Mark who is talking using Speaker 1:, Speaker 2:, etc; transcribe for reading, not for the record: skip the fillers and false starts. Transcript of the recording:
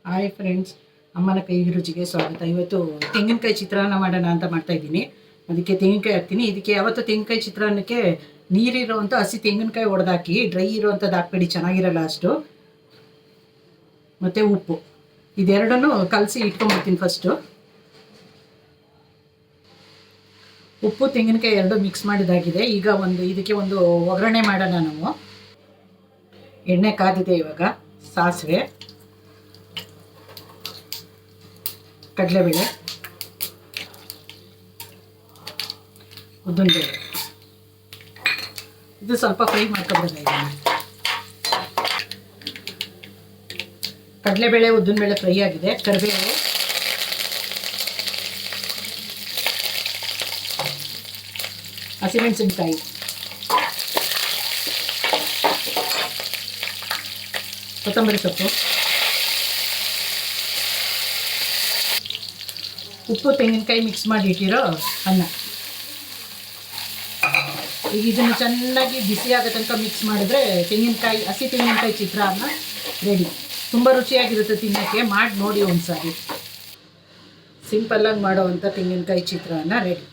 Speaker 1: Hi friends, ಅಮ್ಮನ ಕೈ ರುಚಿಗೆ ಸ್ವಾಗತ. ಇವತ್ತು ತೆಂಗಿನಕಾಯಿ ಚಿತ್ರಾನ್ನ ಮಾಡೋಣ ಅಂತ ಮಾಡ್ತಾಯಿದ್ದೀನಿ. ಅದಕ್ಕೆ ತೆಂಗಿನಕಾಯಿ ಹಾಕ್ತೀನಿ. ಇದಕ್ಕೆ ಯಾವತ್ತೂ ತೆಂಗಿನಕಾಯಿ ಚಿತ್ರಾನ್ನಕ್ಕೆ ನೀರಿರೋವಂಥ ಹಸಿ ತೆಂಗಿನಕಾಯಿ ಒಡೆದಾಕಿ, ಡ್ರೈ ಇರೋವಂಥದ್ದು ಹಾಕ್ಬೇಡಿ, ಚೆನ್ನಾಗಿರಲ್ಲ ಅಷ್ಟು. ಮತ್ತು ಉಪ್ಪು ಇದೆರಡನ್ನೂ ಕಲಸಿ ಇಟ್ಕೊಂಡ್ಬಿಡ್ತೀನಿ. ಫಸ್ಟು ಉಪ್ಪು ತೆಂಗಿನಕಾಯಿ ಎರಡು ಮಿಕ್ಸ್ ಮಾಡಿದಾಗಿದೆ. ಈಗ ಇದಕ್ಕೆ ಒಂದು ಒಗ್ಗರಣೆ ಮಾಡೋಣ ನಾವು. ಎಣ್ಣೆ ಕಾದಿದೆ. ಇವಾಗ ಸಾಸಿವೆ, ಕಡಲೆಬೇಳೆ, ಉದ್ದಿನಬೇಳೆ, ಇದು ಸ್ವಲ್ಪ ಫ್ರೈ ಮಾಡ್ಕೊಬಿಡೋಣ. ಕಡಲೆಬೇಳೆ ಉದ್ದಿನಬೇಳೆ ಫ್ರೈ ಆಗಿದೆ. ಕರಿಬೇವು, ಹಸಿಮೆಣಸಿನಕಾಯಿ, ಕೊತ್ತಂಬರಿ ಸೊಪ್ಪು, ಉಪ್ಪು, ತೆಂಗಿನಕಾಯಿ ಮಿಕ್ಸ್ ಮಾಡಿ ಇಟ್ಟಿರೋ ಅನ್ನ. ಈಗ ಇದನ್ನು ಚೆನ್ನಾಗಿ ಬಿಸಿ ಆಗೋ ತನಕ ಮಿಕ್ಸ್ ಮಾಡಿದ್ರೆ ಹಸಿ ತೆಂಗಿನಕಾಯಿ ಚಿತ್ರಾನ್ನ ರೆಡಿ. ತುಂಬ ರುಚಿಯಾಗಿರುತ್ತೆ ತಿನ್ನೋಕ್ಕೆ. ಮಾಡಿ ನೋಡಿ ಒಂದ್ಸಾರಿ. ಸಿಂಪಲ್ಲಾಗಿ ಮಾಡೋವಂಥ ತೆಂಗಿನಕಾಯಿ ಚಿತ್ರಾನ್ನ ರೆಡಿ.